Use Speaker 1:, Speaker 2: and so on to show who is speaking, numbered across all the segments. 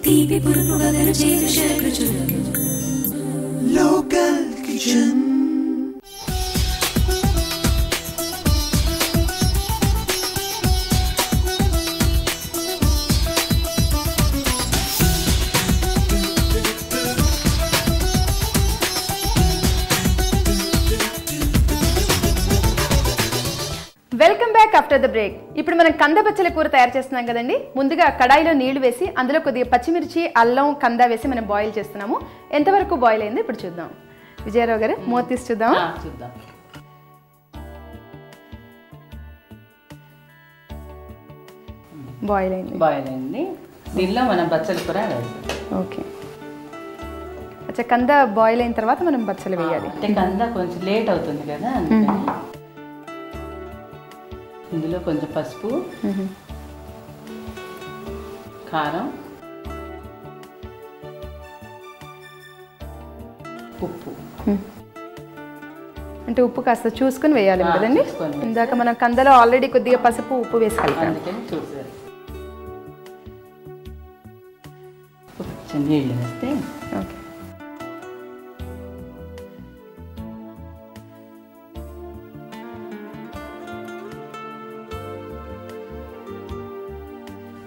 Speaker 1: తీపి పురుపు వగరు చేదు షడ్రుచులు local kitchen.
Speaker 2: Welcome back after the break. ఇప్పుడు మనం కంద బచ్చల కూర తయారు చేస్తున్నాం కదండి. ముందుగా కడాయిలో నీళ్లు వేసి అందులో కొద్దిగా పచ్చిమిర్చి, అల్లం, కంద వేసి మనం బాయిల్ చేస్తున్నాము. ఎంతవరకు బాయిల్ అయిందో ఇప్పుడు చూద్దాం. విజయరావు గారు మూత తీసి చూద్దాం. బాయిల్ అయింది.
Speaker 3: దీనిలో మనం బచ్చల కూర
Speaker 2: ఓకే. అచ్చా, కంద బాయిల్ అయిన తర్వాత మనం బచ్చలు వేయాలి.
Speaker 3: అంటే కంద కొంచెం లేట్ అవుతుంది కదా, అందుకని ఇందులో కొంచెం పసుపు, కారం, ఉప్పు.
Speaker 2: అంటే ఉప్పు కాస్త చూసుకుని వేయాలి కదండి. ఇందాక మనం కందలో ఆల్రెడీ కొద్దిగా పసుపు, ఉప్పు వేసి కలిపాం.
Speaker 3: అందుకని చూసారు. కొంచెం నీళ్ళు వేస్తే
Speaker 2: ఓకే.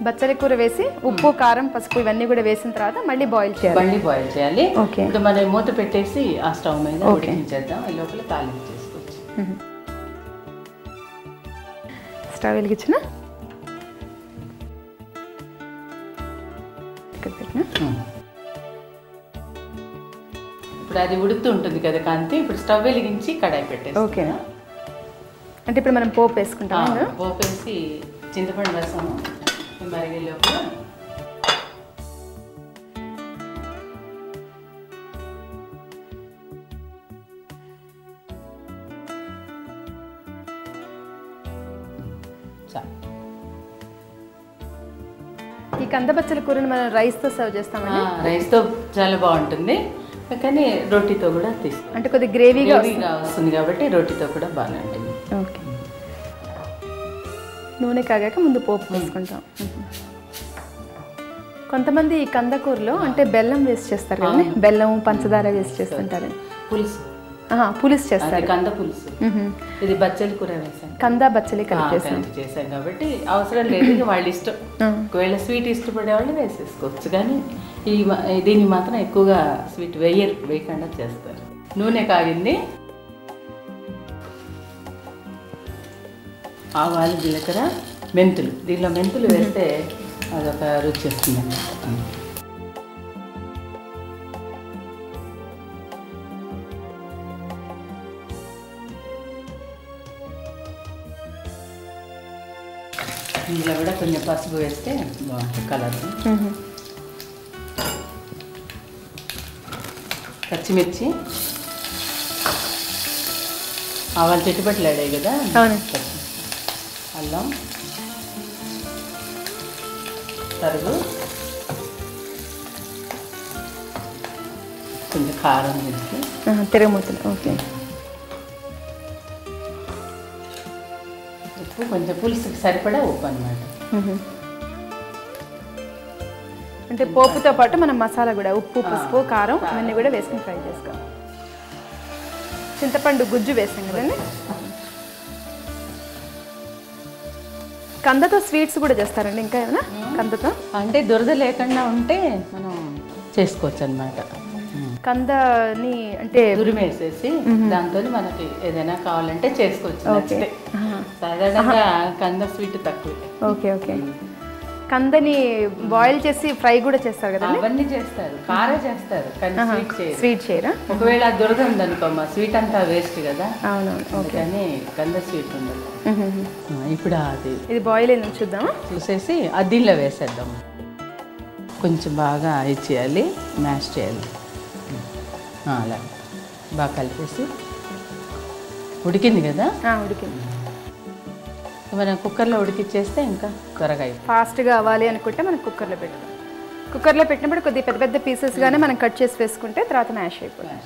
Speaker 2: బచ్చలి కూర వేసి ఉప్పు, కారం, పసుపు ఇవన్నీ కూడా వేసిన తర్వాత మళ్ళీ బాయిల్ చేయాలి. ఓకే.
Speaker 3: ఇప్పుడు మనం మూత పెట్టేసి ఆ స్టవ్ మీద ఉడికించేద్దాం. ఈ లోపల తాలింపు చేసుకోవచ్చు.
Speaker 2: స్టవ్ వెలిగించిన
Speaker 3: ఇప్పుడు అది ఉడుకుతూ ఉంటుంది కదా కాంతి. ఇప్పుడు స్టవ్ వెలిగించి కడాయి పెట్టేసి.
Speaker 2: ఓకే. అంటే ఇప్పుడు మనం పోపు వేసుకుంటాం.
Speaker 3: పోపు వేసి చింతపండు రసము మరిగే లోపల
Speaker 2: ఈ కంద బచ్చల కూరని మనం రైస్తో సర్వ్ చేస్తామండి.
Speaker 3: రైస్తో చాలా బాగుంటుంది, కానీ రోటీతో కూడా తీసుకుంటాం.
Speaker 2: అంటే కొద్దిగా గ్రేవీగా
Speaker 3: వస్తుంది కాబట్టి రోటీతో కూడా బాగానే ఉంటుంది.
Speaker 2: ఓకే. నూనె కాగాక ముందు పోపు వేసుకుంటాం. కొంతమంది ఈ కంద కూరలో అంటే బెల్లం వేసి చేస్తారు కదా, బెల్లం, పంచదార వేసి చేస్తుంటారు. పులుసు చేస్తారు.
Speaker 3: కంద పులుసు. ఇది బచ్చలి కూర వేసాం,
Speaker 2: కంద బచ్చలి కలిపి
Speaker 3: చేసాం కాబట్టి అవసరం లేదు. వాళ్ళ ఇష్టం. ఒకవేళ స్వీట్ ఇష్టపడే వాళ్ళు వేసేసుకోవచ్చు, కానీ దీన్ని మాత్రం ఎక్కువగా స్వీట్ వేయకుండా చేస్తారు. నూనె కాగింది. ఆవాలు, జీలకర్ర, మెంతులు. దీనిలో మెంతులు వేస్తే అదొక రుచి వస్తుంది. ఇందులో కూడా కొంచెం పసుపు వేస్తే బాగుంటుంది కలర్. పచ్చిమిర్చి, ఆవాలు చెట్టుపట్లు ఆడాయి కదా, అల్లం తరుగు, కొంచెం కారం వేసి
Speaker 2: తిరగమూతలు. ఓకే.
Speaker 3: ఉప్పు కొంచెం పులుసుకి సరిపడా ఉప్పు అన్నమాట.
Speaker 2: అంటే పోపుతో పాటు మనం మసాలా కూడా ఉప్పు, పసుపు, కారం ఇవన్నీ కూడా వేసుకుని ఫ్రై చేసుకోవాలి. చింతపండు గుజ్జు వేసాం కదండి. కందతో స్వీట్స్ కూడా చేస్తారండి ఇంకా ఏమైనా కందతో?
Speaker 3: అంటే దురద లేకుండా ఉంటే మనం చేసుకోవచ్చు అన్నమాట.
Speaker 2: కందని అంటే
Speaker 3: తురిమేసేసి దాంతో మనకి ఏదైనా కావాలంటే చేసుకోవచ్చు. సాధారణంగా కంద స్వీట్ తక్కువ.
Speaker 2: ఓకే. ఓకే. కందని బాయిల్ చేసి ఫ్రై కూడా చేస్తారు కదా?
Speaker 3: అవన్నీ చేస్తారు, కార చేస్తారు, కానీ
Speaker 2: స్వీట్ చేయరా?
Speaker 3: ఒకవేళ దురద ఉందనుకోమ్మా, స్వీట్ అంతా వేస్ట్ కదా.
Speaker 2: అవునవును.
Speaker 3: కానీ కంద స్వీట్ ఉండదు. ఇప్పుడు
Speaker 2: ఇది బాయిల్ అయిందని చూద్దామా?
Speaker 3: చూసేసి అది దీనిలో వేసేద్దాం. కొంచెం బాగా ఇచ్చేయాలి, మ్యాష్ చేయాలి. అలా బాగా కలిపేసి ఉడికింది కదా.
Speaker 2: ఉడికింది.
Speaker 3: మనం కుక్కర్లో ఉడికిచ్చేస్తే ఇంకా త్వరగా
Speaker 2: ఫాస్ట్గా అవ్వాలి అనుకుంటే మనం కుక్కర్లో పెడతాం. కుక్కర్లో పెట్టినప్పుడు కొద్దిగా పెద్ద పెద్ద పీసెస్గానే మనం కట్ చేసి వేసుకుంటే తర్వాత మ్యాష్ అయిపోతుంది.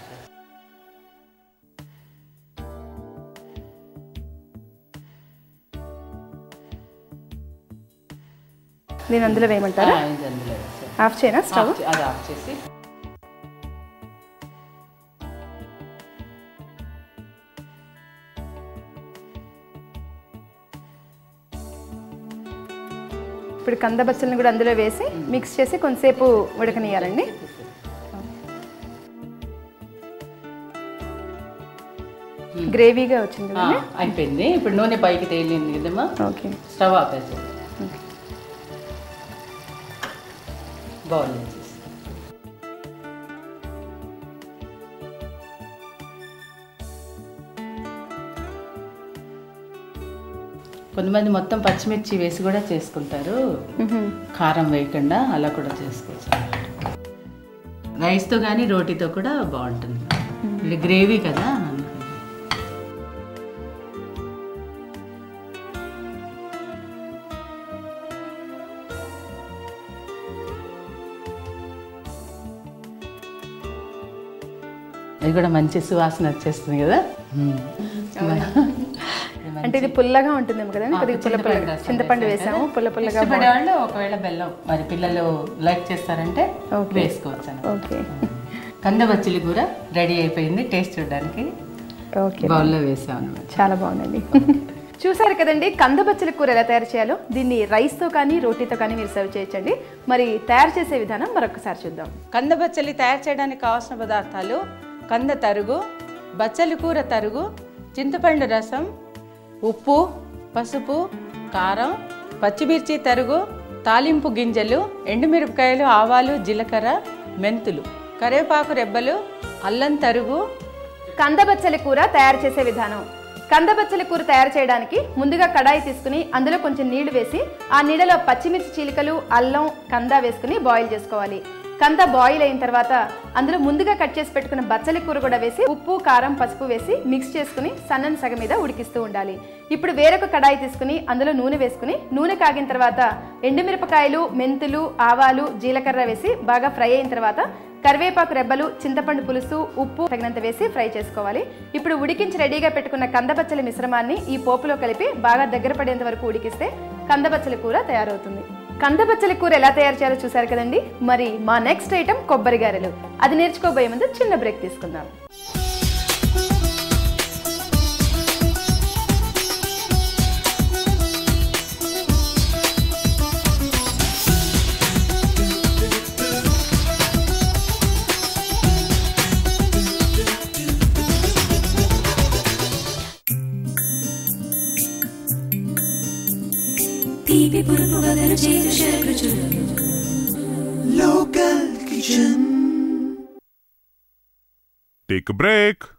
Speaker 2: దీని అందులో వేయమంటారా? ఆఫ్ చేయనా స్టవ్?
Speaker 3: అది ఆఫ్ చేసి
Speaker 2: ఇప్పుడు కంద బచ్చలను కూడా అందులో వేసి మిక్స్ చేసి కొంతసేపు ఉడకనియాలండి. గ్రేవీగా వచ్చింది కదండి,
Speaker 3: అయిపోయింది. ఇప్పుడు నూనె పైకి తేలింది కదమ్మా.
Speaker 2: ఓకే,
Speaker 3: స్టవ్ ఆపేసి బౌల్ వేసేసి కొంతమంది మొత్తం పచ్చిమిర్చి వేసి కూడా చేసుకుంటారు, కారం వేయకుండా అలా కూడా చేసుకోవచ్చు. రైస్తో కానీ రోటీతో కూడా బాగుంటుంది. ఇది గ్రేవీ కదా. ఇది కూడా మంచి సువాసన వచ్చేస్తుంది కదా.
Speaker 2: అంటే ఇది పుల్లగా ఉంటుందేమో కదండి, కొద్దిగా పుల్ల పుల్లగా. చింతపండు వేసాము, పుల్ల పుల్లగా.
Speaker 3: వాళ్ళు ఒకవేళ బెల్లం మరి పిల్లలు లైక్ చేస్తారంటే వేసుకోవచ్చు.
Speaker 2: ఓకే,
Speaker 3: కంద బచ్చలి కూర రెడీ అయిపోయింది. టేస్ట్ చూడడానికి
Speaker 2: ఓకే,
Speaker 3: బౌల్లో వేసాం అన్నమాట.
Speaker 2: చాలా బాగుందండి. చూసారు కదండి కంద బచ్చల కూర ఎలా తయారు చేయాలో. దీన్ని రైస్తో కానీ రోటీతో కానీ మీరు సర్వ్ చేయొచ్చండి. మరి తయారు చేసే విధానం మరొకసారి చూద్దాం.
Speaker 3: కంద బచ్చలి తయారు చేయడానికి కావాల్సిన పదార్థాలు: కంద తరుగు, బచ్చలి కూర తరుగు, చింతపండు రసం, ఉప్పు, పసుపు, కారం, పచ్చిమిర్చి తరుగు, తాలింపు గింజలు, ఎండుమిరపకాయలు, ఆవాలు, జీలకర్ర, మెంతులు, కరివేపాకు రెబ్బలు, అల్లం తరుగు.
Speaker 2: కంద బచ్చలి కూర తయారు చేసే విధానం. కంద బచ్చలి కూర తయారు చేయడానికి ముందుగా కడాయి తీసుకుని అందులో కొంచెం నీళ్లు వేసి ఆ నీళ్ళలో పచ్చిమిర్చి చీలికలు, అల్లం, కంద వేసుకుని బాయిల్ చేసుకోవాలి. కంద బాయిల్ అయిన తర్వాత అందులో ముందుగా కట్ చేసి పెట్టుకున్న బచ్చలి కూర కూడా వేసి ఉప్పు, కారం, పసుపు వేసి మిక్స్ చేసుకుని సన్నని సగం మీద ఉడికిస్తూ ఉండాలి. ఇప్పుడు వేరొక కడాయి తీసుకుని అందులో నూనె వేసుకుని నూనె కాగిన తర్వాత ఎండుమిరపకాయలు, మెంతులు, ఆవాలు, జీలకర్ర వేసి బాగా ఫ్రై అయిన తర్వాత కరివేపాకు రెబ్బలు, చింతపండు పులుసు, ఉప్పు తగినంత వేసి ఫ్రై చేసుకోవాలి. ఇప్పుడు ఉడికించి రెడీగా పెట్టుకున్న కందబచ్చలి మిశ్రమాన్ని ఈ పోపులో కలిపి బాగా దగ్గర పడేంత వరకు ఉడికిస్తే కందబచ్చలి కూర తయారవుతుంది. కందబచ్చలి కూర ఎలా తయారు చేయాలో చూసారు కదండి. మరి మా నెక్స్ట్ ఐటమ్ కొబ్బరి గారెలు. అది నేర్చుకోబోయే ముందు చిన్న బ్రేక్ తీసుకుందాం.
Speaker 1: Local Kitchen.
Speaker 4: Take a break.